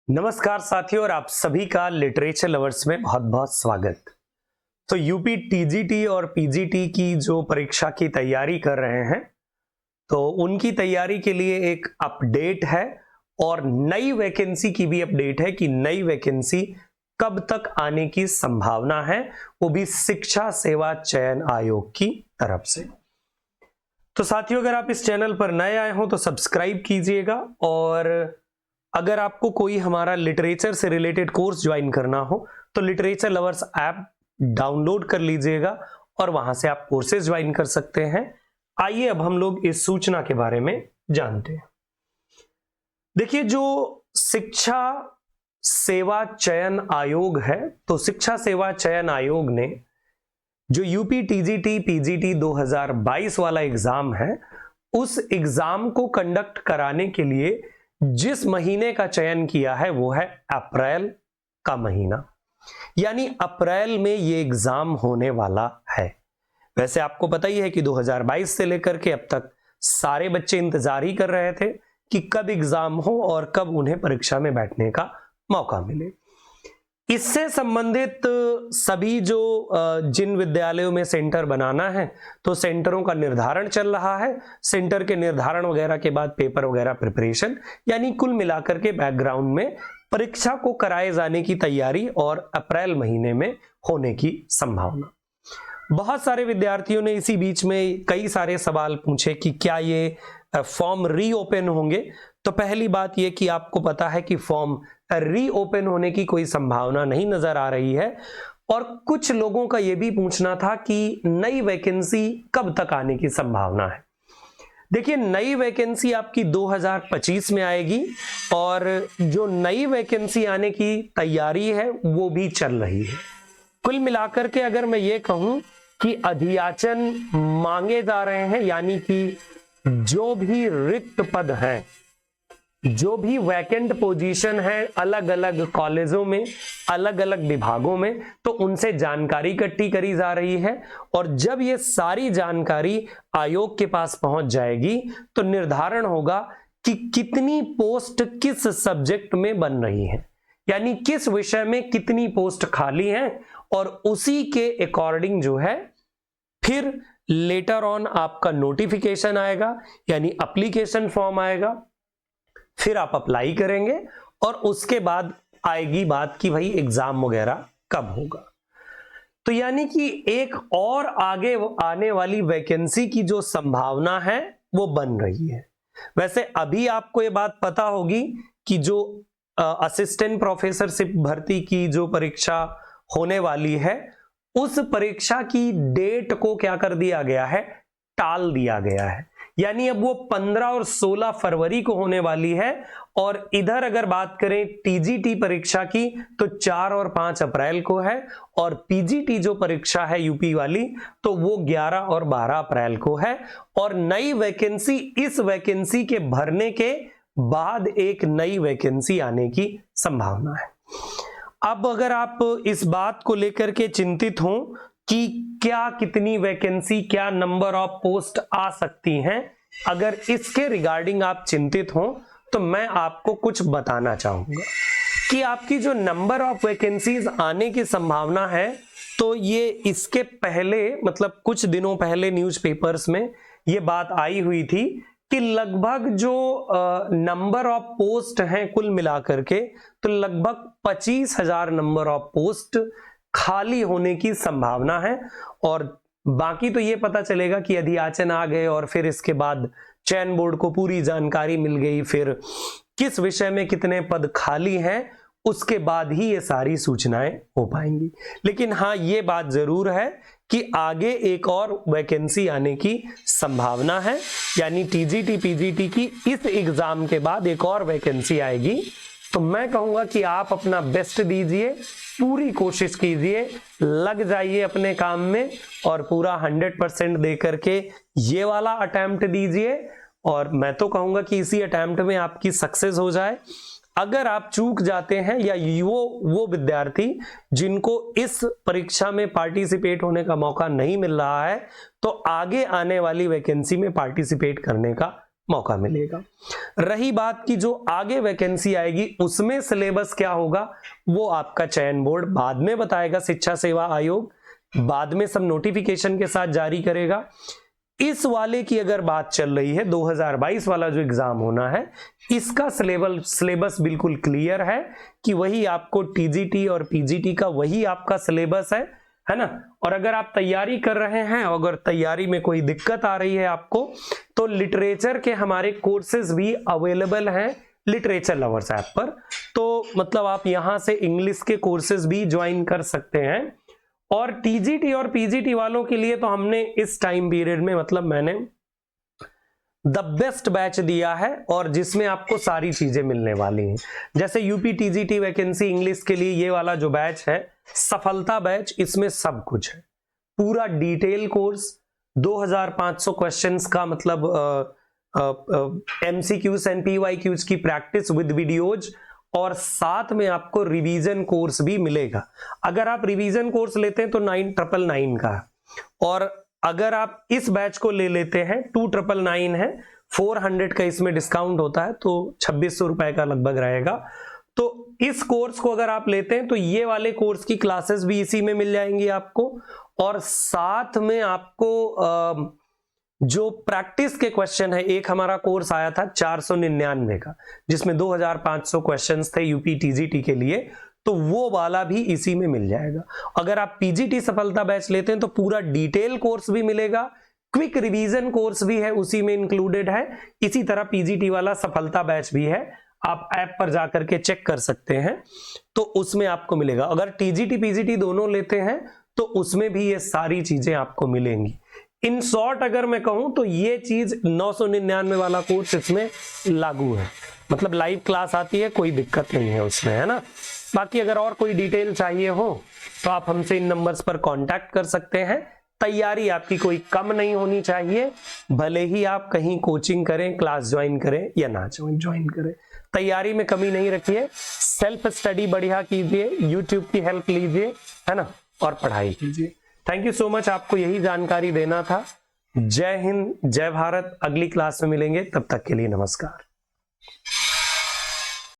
नमस्कार साथियों, और आप सभी का लिटरेचर लवर्स में बहुत बहुत स्वागत। तो यूपी टीजीटी और पीजीटी की जो परीक्षा की तैयारी कर रहे हैं, तो उनकी तैयारी के लिए एक अपडेट है और नई वैकेंसी की भी अपडेट है कि नई वैकेंसी कब तक आने की संभावना है, वो भी शिक्षा सेवा चयन आयोग की तरफ से। तो साथियों, अगर आप इस चैनल पर नए आए हो तो सब्सक्राइब कीजिएगा, और अगर आपको कोई हमारा लिटरेचर से रिलेटेड कोर्स ज्वाइन करना हो तो लिटरेचर लवर्स ऐप डाउनलोड कर लीजिएगा और वहां से आप कोर्सेज ज्वाइन कर सकते हैं। आइए अब हम लोग इस सूचना के बारे में जानते हैं। देखिए, जो शिक्षा सेवा चयन आयोग है, तो शिक्षा सेवा चयन आयोग ने जो यूपी टीजीटी पीजीटी 2022 वाला एग्जाम है, उस एग्जाम को कंडक्ट कराने के लिए जिस महीने का चयन किया है वो है अप्रैल का महीना, यानी अप्रैल में ये एग्जाम होने वाला है। वैसे आपको पता ही है कि 2022 से लेकर के अब तक सारे बच्चे इंतजार ही कर रहे थे कि कब एग्जाम हो और कब उन्हें परीक्षा में बैठने का मौका मिले। इससे संबंधित सभी जो जिन विद्यालयों में सेंटर बनाना है, तो सेंटरों का निर्धारण चल रहा है। सेंटर के निर्धारण वगैरह के बाद पेपर वगैरह प्रिपरेशन, यानी कुल मिलाकर के बैकग्राउंड में परीक्षा को कराए जाने की तैयारी और अप्रैल महीने में होने की संभावना। बहुत सारे विद्यार्थियों ने इसी बीच में कई सारे सवाल पूछे कि क्या ये फॉर्म रीओपन होंगे। तो पहली बात यह कि आपको पता है कि फॉर्म रीओपन होने की कोई संभावना नहीं नजर आ रही है, और कुछ लोगों का यह भी पूछना था कि नई वैकेंसी कब तक आने की संभावना है। देखिए, नई वैकेंसी आपकी 2025 में आएगी, और जो नई वैकेंसी आने की तैयारी है वो भी चल रही है। कुल मिलाकर के अगर मैं ये कहूं कि अधियाचन मांगे जा रहे हैं, यानी कि जो भी रिक्त पद हैं, जो भी वैकेंट पोजीशन है अलग अलग कॉलेजों में, अलग अलग विभागों में, तो उनसे जानकारी इकट्ठी करी जा रही है। और जब ये सारी जानकारी आयोग के पास पहुंच जाएगी तो निर्धारण होगा कि कितनी पोस्ट किस सब्जेक्ट में बन रही है, यानी किस विषय में कितनी पोस्ट खाली है, और उसी के अकॉर्डिंग जो है फिर लेटर ऑन आपका नोटिफिकेशन आएगा, यानी एप्लीकेशन फॉर्म आएगा, फिर आप अप्लाई करेंगे और उसके बाद आएगी बात कि भाई एग्जाम वगैरह कब होगा। तो यानी कि एक और आगे आने वाली वैकेंसी की जो संभावना है वो बन रही है। वैसे अभी आपको ये बात पता होगी कि जो असिस्टेंट प्रोफेसरशिप भर्ती की जो परीक्षा होने वाली है, उस परीक्षा की डेट को क्या कर दिया गया है, टाल दिया गया है। यानी अब वो 15 और 16 फरवरी को होने वाली है, और इधर अगर बात करें टीजीटी परीक्षा की तो 4 और 5 अप्रैल को है, और पीजीटी जो परीक्षा है यूपी वाली तो वो 11 और 12 अप्रैल को है। और नई वैकेंसी, इस वैकेंसी के भरने के बाद एक नई वैकेंसी आने की संभावना है। अब अगर आप इस बात को लेकर के चिंतित हो कि क्या कितनी वैकेंसी, क्या नंबर ऑफ पोस्ट आ सकती हैं, अगर इसके रिगार्डिंग आप चिंतित हो तो मैं आपको कुछ बताना चाहूंगा कि आपकी जो नंबर ऑफ वैकेंसीज आने की संभावना है, तो ये इसके पहले, मतलब कुछ दिनों पहले न्यूज़पेपर्स में ये बात आई हुई थी कि लगभग जो नंबर ऑफ पोस्ट हैं कुल मिलाकर के, तो लगभग 25,000 नंबर ऑफ पोस्ट खाली होने की संभावना है। और बाकी तो ये पता चलेगा कि अधियाचन आ गए और फिर इसके बाद चयन बोर्ड को पूरी जानकारी मिल गई, फिर किस विषय में कितने पद खाली हैं, उसके बाद ही ये सारी सूचनाएं हो पाएंगी। लेकिन हाँ, ये बात जरूर है कि आगे एक और वैकेंसी आने की संभावना है, यानी टीजीटी पीजीटी की इस एग्जाम के बाद एक और वैकेंसी आएगी। तो मैं कहूंगा कि आप अपना बेस्ट दीजिए, पूरी कोशिश कीजिए, लग जाइए अपने काम में और पूरा 100% दे करके ये वाला अटेम्प्ट दीजिए। और मैं तो कहूंगा कि इसी अटेम्प्ट में आपकी सक्सेस हो जाए। अगर आप चूक जाते हैं, या वो विद्यार्थी जिनको इस परीक्षा में पार्टिसिपेट होने का मौका नहीं मिल रहा है, तो आगे आने वाली वैकेंसी में पार्टिसिपेट करने का मौका मिलेगा। रही बात की जो आगे वैकेंसी आएगी उसमें सिलेबस क्या होगा, वो आपका चयन बोर्ड बाद में बताएगा, शिक्षा सेवा आयोग बाद में सब नोटिफिकेशन के साथ जारी करेगा। इस वाले की अगर बात चल रही है 2022 वाला जो एग्जाम होना है, इसका सिलेबस बिल्कुल क्लियर है कि वही आपको टीजीटी और पीजीटी का वही आपका सिलेबस है ना। और अगर आप तैयारी कर रहे हैं, अगर तैयारी में कोई दिक्कत आ रही है आपको, तो लिटरेचर के हमारे कोर्सेज भी अवेलेबल हैं लिटरेचर लवर्स ऐप पर। तो मतलब आप यहां से इंग्लिश के कोर्सेज भी ज्वाइन कर सकते हैं। और टीजीटी और पीजीटी वालों के लिए तो हमने इस टाइम पीरियड में मतलब मैंने द बेस्ट बैच दिया है, और जिसमें आपको सारी चीजें मिलने वाली हैं। जैसे यूपी टीजीटी वैकेंसी इंग्लिश के लिए ये वाला जो बैच है सफलता बैच, इसमें सब कुछ है, पूरा डिटेल कोर्स 2500 क्वेश्चंस का, मतलब एमसीक्यूज एंड पीवाईक्यूज की प्रैक्टिस विद वीडियोज, और साथ में आपको रिवीजन कोर्स भी मिलेगा। अगर आप रिवीजन कोर्स लेते हैं तो 9999 का है, और अगर आप इस बैच को ले लेते हैं 2999 है, 400 का इसमें डिस्काउंट होता है, तो 2600 रुपए का लगभग रहेगा। तो इस कोर्स को अगर आप लेते हैं तो ये वाले कोर्स की क्लासेस भी इसी में मिल जाएंगी आपको, और साथ में आपको जो प्रैक्टिस के क्वेश्चन है, एक हमारा कोर्स आया था 499 का जिसमें 2500 क्वेश्चंस थे यूपी टीजीटी के लिए, तो वो वाला भी इसी में मिल जाएगा। अगर आप पीजीटी सफलता बैच लेते हैं तो पूरा डिटेल कोर्स भी मिलेगा, क्विक रिवीजन कोर्स भी है उसी में इंक्लूडेड है। इसी तरह पीजीटी वाला सफलता बैच भी है, आप ऐप पर जाकर के चेक कर सकते हैं, तो उसमें आपको मिलेगा। अगर टीजीटी पीजीटी दोनों लेते हैं तो उसमें भी ये सारी चीजें आपको मिलेंगी। इन शॉर्ट अगर मैं कहूं तो ये चीज 999 वाला कोर्स इसमें लागू है, मतलब लाइव क्लास आती है, कोई दिक्कत नहीं है उसमें, है ना। बाकी अगर और कोई डिटेल चाहिए हो तो आप हमसे इन नंबर्स पर कांटेक्ट कर सकते हैं। तैयारी आपकी कोई कम नहीं होनी चाहिए, भले ही आप कहीं कोचिंग करें, क्लास ज्वाइन करें या ना ज्वाइन करें, तैयारी में कमी नहीं रखिए। सेल्फ स्टडी बढ़िया कीजिए, यूट्यूब की हेल्प लीजिए, है ना, और पढ़ाई कीजिए। थैंक यू सो मच, आपको यही जानकारी देना था। जय हिंद, जय भारत। अगली क्लास में मिलेंगे, तब तक के लिए नमस्कार।